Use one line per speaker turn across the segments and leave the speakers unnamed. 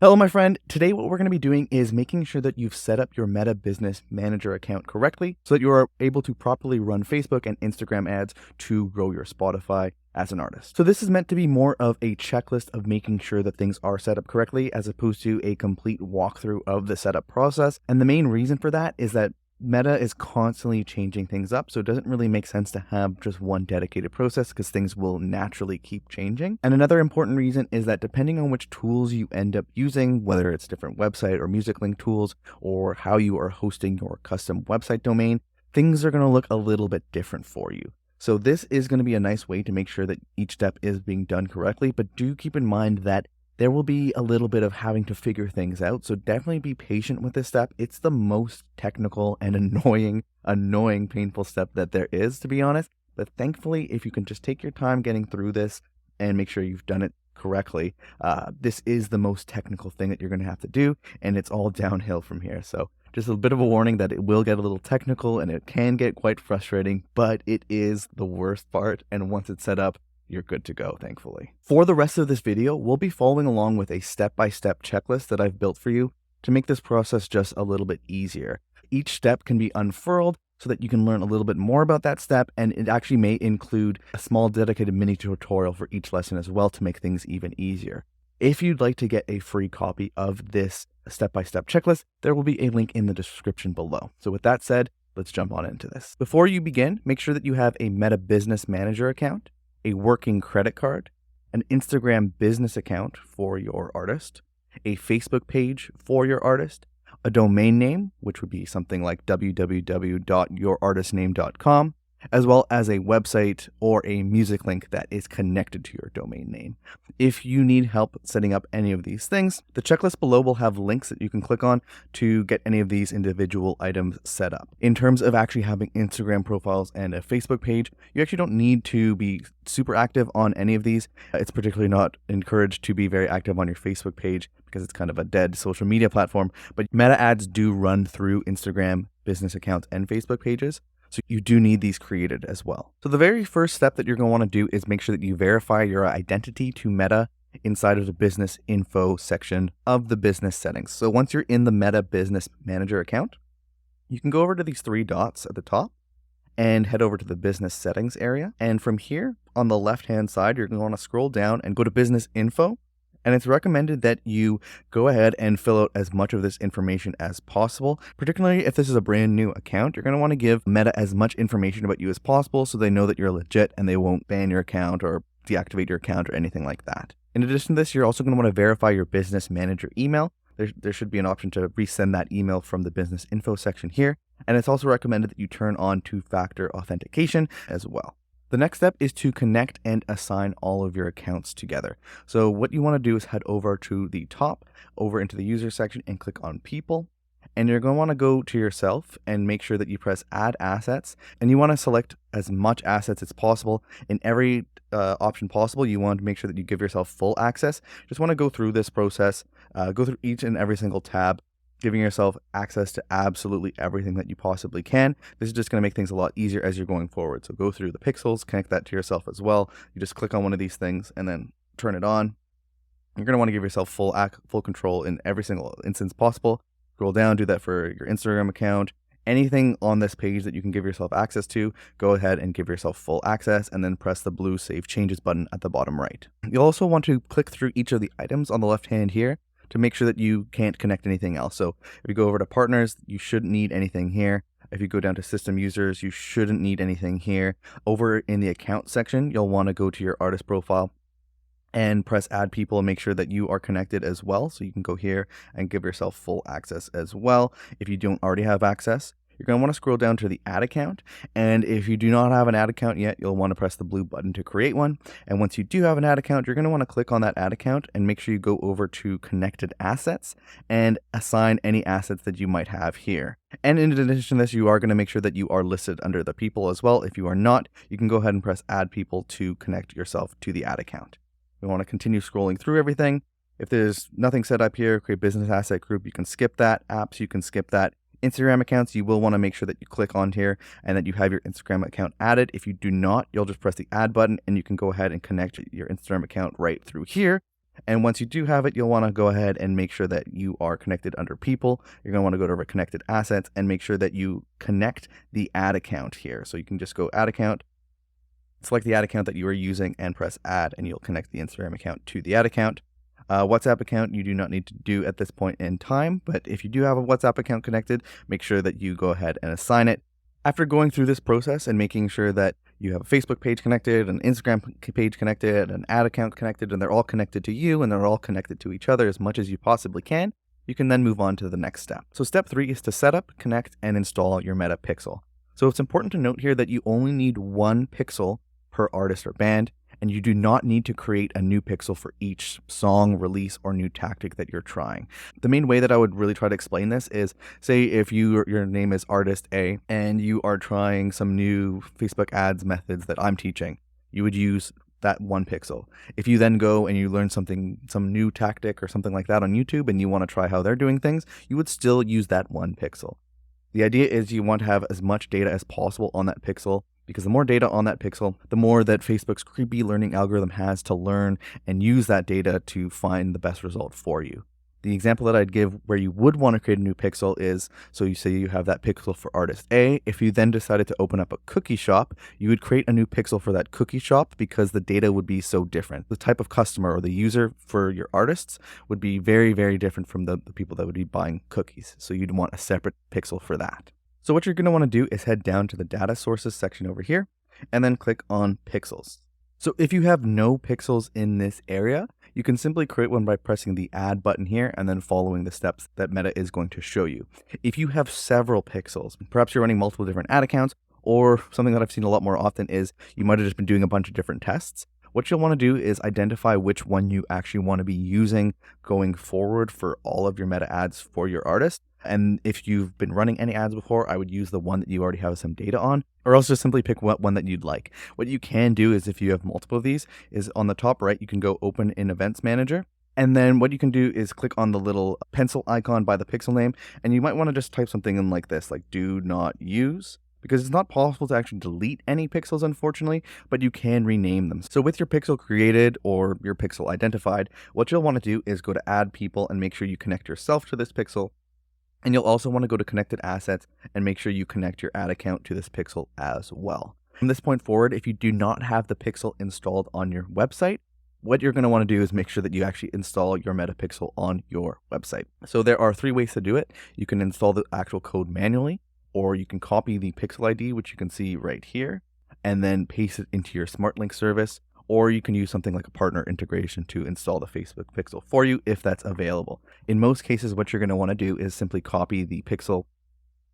Hello, my friend. Today, what we're going to be doing is making sure that you've set up your Meta Business Manager account correctly so that you are able to properly run Facebook and Instagram ads to grow your Spotify as an artist. So this is meant to be more of a checklist of making sure that things are set up correctly as opposed to a complete walkthrough of the setup process. And the main reason for that is that Meta is constantly changing things up, so it doesn't really make sense to have just one dedicated process because things will naturally keep changing. And another important reason is that depending on which tools you end up using, whether it's different website or music link tools, or how you are hosting your custom website domain, things are going to look a little bit different for you. So this is going to be a nice way to make sure that each step is being done correctly, but do keep in mind that there will be a little bit of having to figure things out, so definitely be patient with this step. It's the most technical and annoying, painful step that there is, to be honest. But thankfully, if you can just take your time getting through this and make sure you've done it correctly, this is the most technical thing that you're going to have to do, and it's all downhill from here. So just a bit of a warning that it will get a little technical and it can get quite frustrating, but it is the worst part, and once it's set up, you're good to go, thankfully. For the rest of this video, we'll be following along with a step-by-step checklist that I've built for you to make this process just a little bit easier. Each step can be unfurled so that you can learn a little bit more about that step, and it actually may include a small dedicated mini tutorial for each lesson as well to make things even easier. If you'd like to get a free copy of this step-by-step checklist, there will be a link in the description below. So with that said, let's jump on into this. Before you begin, make sure that you have a Meta Business Manager account, a working credit card, an Instagram business account for your artist, a Facebook page for your artist, a domain name, which would be something like www.yourartistname.com, as well as a website or a music link that is connected to your domain name. If you need help setting up any of these things, the checklist below will have links that you can click on to get any of these individual items set up. In terms of actually having Instagram profiles and a Facebook page, you actually don't need to be super active on any of these. It's particularly not encouraged to be very active on your Facebook page because it's kind of a dead social media platform, but Meta ads do run through Instagram business accounts and Facebook pages. So you do need these created as well. So the very first step that you're going to want to do is make sure that you verify your identity to Meta inside of the business info section of the business settings. So once you're in the Meta Business Manager account, you can go over to these three dots at the top and head over to the business settings area. And from here on the left-hand side, you're going to want to scroll down and go to business info. And it's recommended that you go ahead and fill out as much of this information as possible. Particularly if this is a brand new account, you're going to want to give Meta as much information about you as possible so they know that you're legit and they won't ban your account or deactivate your account or anything like that. In addition to this, you're also going to want to verify your business manager email. There should be an option to resend that email from the business info section here. And it's also recommended that you turn on two-factor authentication as well. The next step is to connect and assign all of your accounts together. So what you want to do is head over to the top, over into the user section and click on people. And you're going to want to go to yourself and make sure that you press add assets. And you want to select as much assets as possible. In every option possible, you want to make sure that you give yourself full access. Just want to go through this process, go through each and every single tab, giving yourself access to absolutely everything that you possibly can. This is just going to make things a lot easier as you're going forward. So go through the pixels, connect that to yourself as well. You just click on one of these things and then turn it on. You're going to want to give yourself full control in every single instance possible. Scroll down, do that for your Instagram account. Anything on this page that you can give yourself access to, go ahead and give yourself full access and then press the blue Save Changes button at the bottom right. You'll also want to click through each of the items on the left hand here to make sure that you can't connect anything else. So if you go over to partners, you shouldn't need anything here. If you go down to system users, you shouldn't need anything here. Over in the account section, you'll want to go to your artist profile and press add people and make sure that you are connected as well. So you can go here and give yourself full access as well. If you don't already have access, you're going to want to scroll down to the ad account. And if you do not have an ad account yet, you'll want to press the blue button to create one. And once you do have an ad account, you're going to want to click on that ad account and make sure you go over to connected assets and assign any assets that you might have here. And in addition to this, you are going to make sure that you are listed under the people as well. If you are not, you can go ahead and press add people to connect yourself to the ad account. We want to continue scrolling through everything. If there's nothing set up here, create business asset group, you can skip that. Apps, you can skip that. Instagram accounts, you will want to make sure that you click on here and that you have your Instagram account added. If you do not, you'll just press the add button and you can go ahead and connect your Instagram account right through here. And once you do have it, you'll want to go ahead and make sure that you are connected under people. You're going to want to go to connected assets and make sure that you connect the ad account here. So you can just go add account, select the ad account that you are using and press add, and you'll connect the Instagram account to the ad account. WhatsApp account you do not need to do at this point in time, but if you do have a WhatsApp account connected, make sure that you go ahead and assign it. After going through this process and making sure that you have a Facebook page connected, an Instagram page connected, an ad account connected, and they're all connected to you and they're all connected to each other as much as you possibly can, you can then move on to the next step. So step 3 is to set up, connect, and install your Meta Pixel. So it's important to note here that you only need one pixel per artist or band, and you do not need to create a new pixel for each song, release, or new tactic that you're trying. The main way that I would really try to explain this is, say if your name is Artist A and you are trying some new Facebook ads methods that I'm teaching, you would use that one pixel. If you then go and you learn some new tactic or something like that on YouTube and you want to try how they're doing things, you would still use that one pixel. The idea is you want to have as much data as possible on that pixel, because the more data on that pixel, the more that Facebook's creepy learning algorithm has to learn and use that data to find the best result for you. The example that I'd give where you would want to create a new pixel is, so you say you have that pixel for Artist A. If you then decided to open up a cookie shop, you would create a new pixel for that cookie shop because the data would be so different. The type of customer or the user for your artists would be very, very different from the people that would be buying cookies. So you'd want a separate pixel for that. So what you're going to want to do is head down to the data sources section over here and then click on pixels. So if you have no pixels in this area, you can simply create one by pressing the add button here and then following the steps that Meta is going to show you. If you have several pixels, perhaps you're running multiple different ad accounts, or something that I've seen a lot more often is you might have just been doing a bunch of different tests. What you'll want to do is identify which one you actually want to be using going forward for all of your Meta ads for your artist. And if you've been running any ads before, I would use the one that you already have some data on, or else just simply pick one that you'd like. What you can do is, if you have multiple of these, is on the top right, you can go open in Events Manager. And then what you can do is click on the little pencil icon by the pixel name, and you might want to just type something in like this, like do not use, because it's not possible to actually delete any pixels, unfortunately, but you can rename them. So with your pixel created or your pixel identified, what you'll want to do is go to add people and make sure you connect yourself to this pixel. And you'll also want to go to connected assets and make sure you connect your ad account to this pixel as well. From this point forward, if you do not have the pixel installed on your website, what you're going to want to do is make sure that you actually install your Meta Pixel on your website. So there are 3 ways to do it. You can install the actual code manually, or you can copy the pixel ID, which you can see right here, and then paste it into your SmartLink service, or you can use something like a partner integration to install the Facebook Pixel for you if that's available. In most cases, what you're going to want to do is simply copy the pixel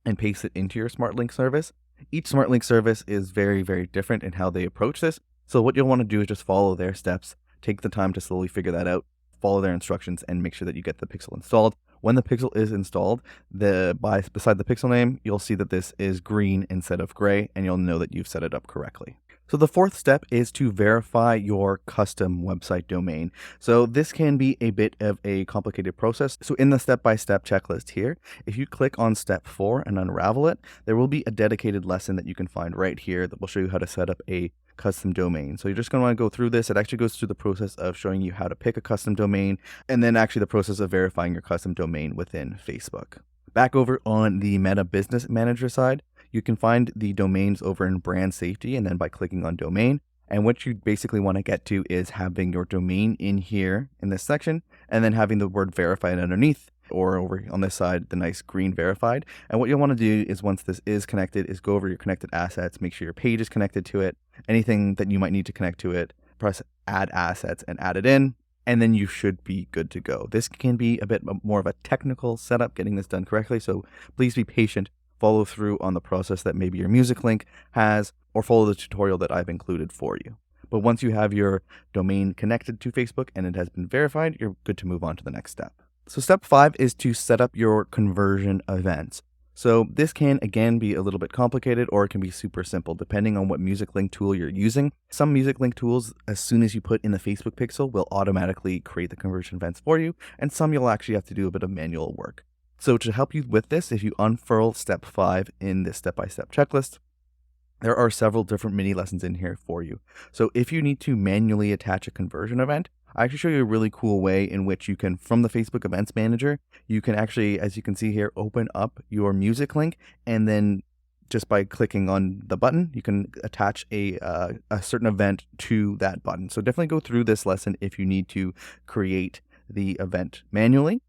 and paste it into your SmartLink service. Each SmartLink service is very, very different in how they approach this. So what you'll want to do is just follow their steps, take the time to slowly figure that out, follow their instructions, and make sure that you get the pixel installed. When the pixel is installed, beside the pixel name, you'll see that this is green instead of gray, and you'll know that you've set it up correctly. So the 4th step is to verify your custom website domain. So this can be a bit of a complicated process. So in the step-by-step checklist here, if you click on step 4 and unravel it, there will be a dedicated lesson that you can find right here that will show you how to set up a custom domain. So you're just going to want to go through this. It actually goes through the process of showing you how to pick a custom domain, and then actually the process of verifying your custom domain within Facebook. Back over on the Meta Business Manager side, you can find the domains over in brand safety, and then by clicking on domain. And what you basically want to get to is having your domain in here in this section, and then having the word verified underneath, or over on this side, the nice green verified. And what you'll want to do is, once this is connected, is go over your connected assets, make sure your page is connected to it, anything that you might need to connect to it, press add assets and add it in, and then you should be good to go. This can be a bit more of a technical setup, getting this done correctly, so please be patient. Follow through on the process that maybe your music link has, or follow the tutorial that I've included for you. But once you have your domain connected to Facebook and it has been verified, you're good to move on to the next step. So step 5 is to set up your conversion events. So this can, again, be a little bit complicated, or it can be super simple depending on what music link tool you're using. Some music link tools, as soon as you put in the Facebook pixel, will automatically create the conversion events for you, and some you'll actually have to do a bit of manual work. So to help you with this, if you unfurl step 5 in this step-by-step checklist, there are several different mini lessons in here for you. So if you need to manually attach a conversion event, I actually show you a really cool way in which you can, from the Facebook Events Manager, you can actually, as you can see here, open up your music link, and then just by clicking on the button, you can attach a certain event to that button. So definitely go through this lesson if you need to create the event manually.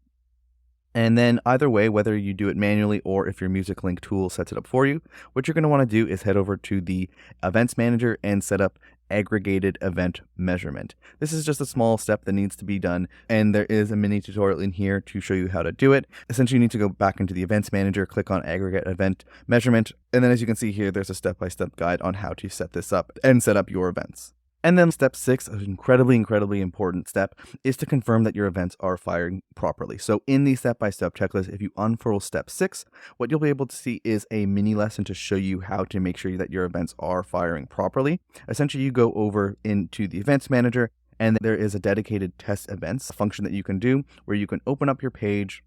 And then either way, whether you do it manually or if your Music Link tool sets it up for you, what you're going to want to do is head over to the Events Manager and set up aggregated event measurement. This is just a small step that needs to be done, and there is a mini tutorial in here to show you how to do it. Essentially, you need to go back into the Events Manager, click on aggregate event measurement, and then as you can see here, there's a step-by-step guide on how to set this up and set up your events. And then step 6, an incredibly important step, is to confirm that your events are firing properly. So in the step-by-step checklist, if you unfurl step 6, what you'll be able to see is a mini lesson to show you how to make sure that your events are firing properly. Essentially, you go over into the Events Manager, and there is a dedicated test events function that you can do where you can open up your page,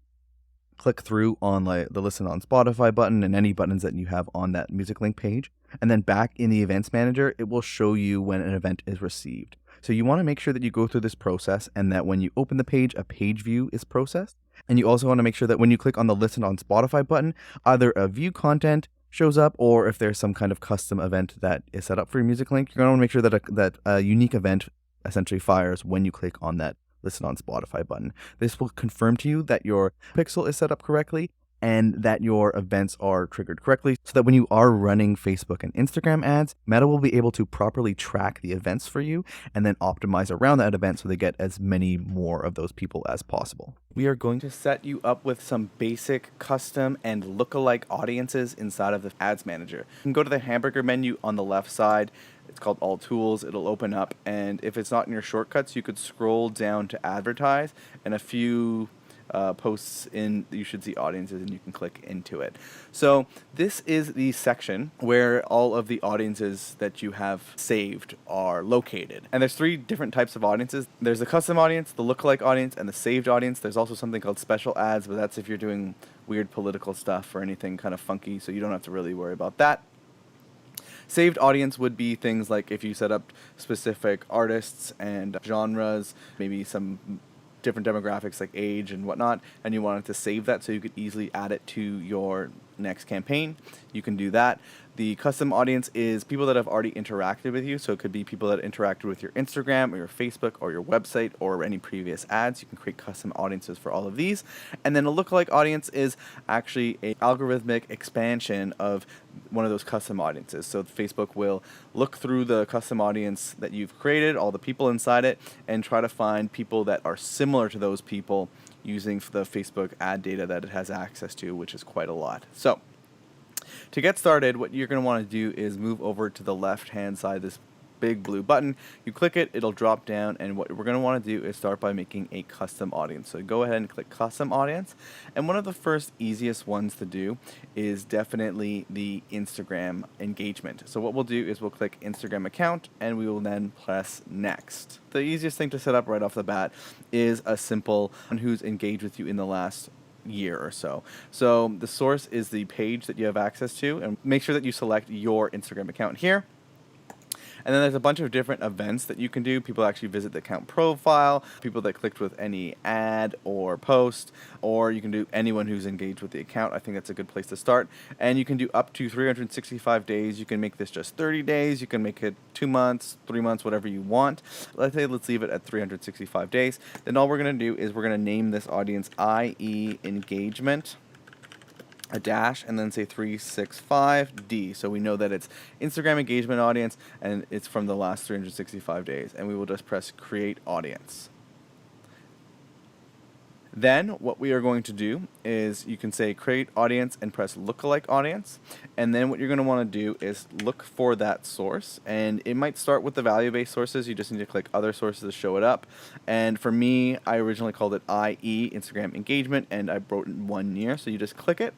click through on the Listen on Spotify button and any buttons that you have on that Music Link page. And then back in the Events Manager, it will show you when an event is received. So you want to make sure that you go through this process and that when you open the page, a page view is processed. And you also want to make sure that when you click on the Listen on Spotify button, either a view content shows up, or if there's some kind of custom event that is set up for your Music Link, you're going to want to make sure that a unique event essentially fires when you click on that Listen on Spotify button. This will confirm to you that your pixel is set up correctly and that your events are triggered correctly, so that when you are running Facebook and Instagram ads, Meta will be able to properly track the events for you and then optimize around that event so they get as many more of those people as possible. We are going to set you up with some basic custom and lookalike audiences inside of the Ads Manager. You can go to the hamburger menu on the left side. It's called All Tools. It'll open up, and if it's not in your shortcuts, you could scroll down to Advertise, and a few posts in, you should see audiences, and you can click into it. So this is the section where all of the audiences that you have saved are located. And there's 3 different types of audiences. There's the custom audience, the lookalike audience, and the saved audience. There's also something called special ads, but that's if you're doing weird political stuff or anything kind of funky, so you don't have to really worry about that. Saved audience would be things like if you set up specific artists and genres, maybe some different demographics like age and whatnot, and you wanted to save that so you could easily add it to your next campaign, you can do that. The custom audience is people that have already interacted with you, so it could be people that interacted with your Instagram or your Facebook or your website or any previous ads. You can create custom audiences for all of these. And then a lookalike audience is actually an algorithmic expansion of one of those custom audiences. So Facebook will look through the custom audience that you've created, all the people inside it, and try to find people that are similar to those people using the Facebook ad data that it has access to, which is quite a lot. So to get started, what you're going to want to do is move over to the left-hand side, this big blue button. You click it, it'll drop down, and what we're going to want to do is start by making a custom audience. So go ahead and click Custom Audience, and one of the first easiest ones to do is definitely the Instagram engagement. So what we'll do is we'll click Instagram account, and we will then press Next. The easiest thing to set up right off the bat is a simple one who's engaged with you in the last year or so. So the source is the page that you have access to, and make sure that you select your Instagram account here. And then there's a bunch of different events that you can do. People actually visit the account profile, people that clicked with any ad or post, or you can do anyone who's engaged with the account. I think that's a good place to start. And you can do up to 365 days. You can make this just 30 days. You can make it 2 months, 3 months, whatever you want. Let's leave it at 365 days. Then all we're going to do is we're going to name this audience IE engagement, a dash, and then say 365D. So we know that it's Instagram engagement audience and it's from the last 365 days. And we will just press create audience. Then what we are going to do is you can say create audience and press lookalike audience. And then what you're going to want to do is look for that source. And it might start with the value-based sources. You just need to click other sources to show it up. And for me, I originally called it IE, Instagram engagement, and I wrote in 1 year. So you just click it,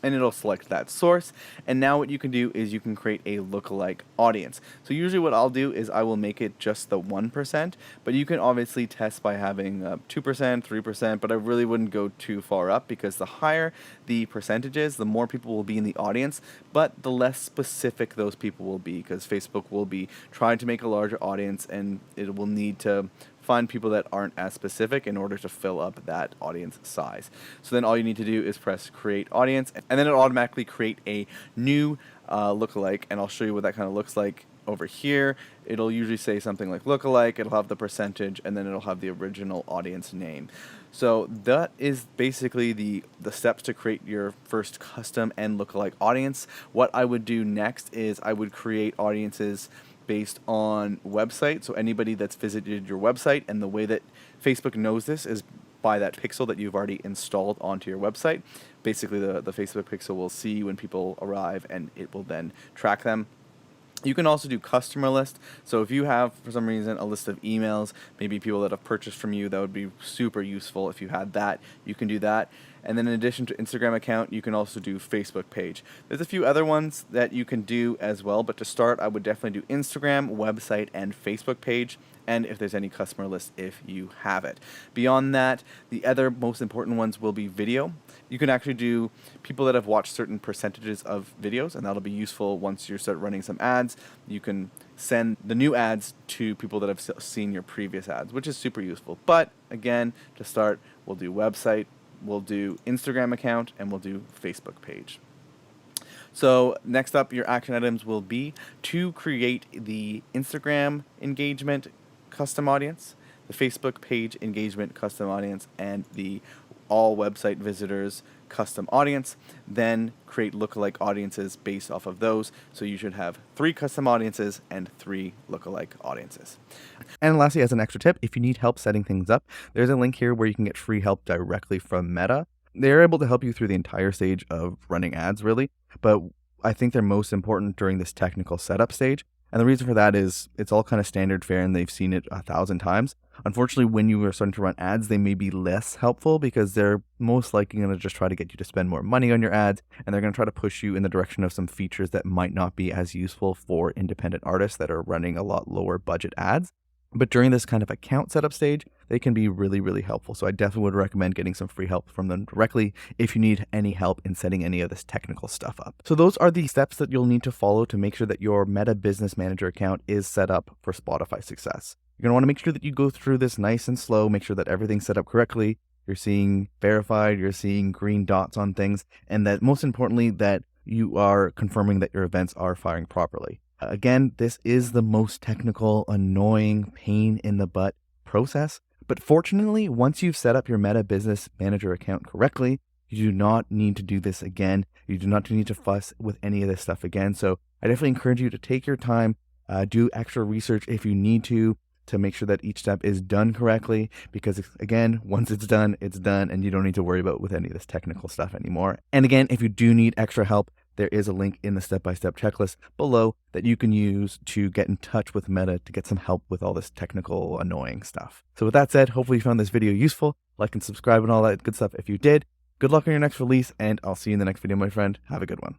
and it'll select that source. And now what you can do is you can create a lookalike audience. So usually what I'll do is I will make it just the 1%, but you can obviously test by having 2%, 3%, but I really wouldn't go too far up, because the higher the percentages, the more people will be in the audience, but the less specific those people will be, because Facebook will be trying to make a larger audience, and it will need to find people that aren't as specific in order to fill up that audience size. So then all you need to do is press create audience, and then it'll automatically create a new lookalike, and I'll show you what that kind of looks like over here. It'll usually say something like lookalike, it'll have the percentage, and then it'll have the original audience name. So that is basically the steps to create your first custom and lookalike audience. What I would do next is I would create audiences based on website. So anybody that's visited your website, and the way that Facebook knows this is by that pixel that you've already installed onto your website. Basically the Facebook pixel will see when people arrive, and it will then track them. You can also do customer list. So if you have, for some reason, a list of emails, maybe people that have purchased from you, that would be super useful if you had that. You can do that. And then in addition to Instagram account, you can also do Facebook page. There's a few other ones that you can do as well, but to start, I would definitely do Instagram, website, and Facebook page, and if there's any customer list, if you have it. Beyond that, the other most important ones will be video. You can actually do people that have watched certain percentages of videos, and that'll be useful once you start running some ads. You can send the new ads to people that have seen your previous ads, which is super useful. But again, to start, we'll do website, we'll do Instagram account, and we'll do Facebook page. So next up, your action items will be to create the Instagram engagement custom audience, the Facebook page engagement custom audience, and the all website visitors custom audience. Then create lookalike audiences based off of those. So you should have 3 custom audiences and 3 lookalike audiences. And lastly, as an extra tip, if you need help setting things up, there's a link here where you can get free help directly from Meta. They're able to help you through the entire stage of running ads, really, but I think they're most important during this technical setup stage. And the reason for that is it's all kind of standard fare, and they've seen it 1,000 times. Unfortunately, when you are starting to run ads, they may be less helpful because they're most likely going to just try to get you to spend more money on your ads, and they're going to try to push you in the direction of some features that might not be as useful for independent artists that are running a lot lower budget ads. But during this kind of account setup stage, they can be really, really helpful. So I definitely would recommend getting some free help from them directly if you need any help in setting any of this technical stuff up. So those are the steps that you'll need to follow to make sure that your Meta Business Manager account is set up for Spotify success. You're going to want to make sure that you go through this nice and slow, make sure that everything's set up correctly. You're seeing verified, you're seeing green dots on things, and that most importantly, that you are confirming that your events are firing properly. Again, this is the most technical, annoying, pain in the butt process. But fortunately, once you've set up your Meta Business Manager account correctly, you do not need to do this again. You do not need to fuss with any of this stuff again. So I definitely encourage you to take your time, do extra research if you need to make sure that each step is done correctly. Because again, once it's done, and you don't need to worry about with any of this technical stuff anymore. And again, if you do need extra help, there is a link in the step-by-step checklist below that you can use to get in touch with Meta to get some help with all this technical, annoying stuff. So with that said, hopefully you found this video useful. Like and subscribe and all that good stuff if you did. Good luck on your next release, and I'll see you in the next video, my friend. Have a good one.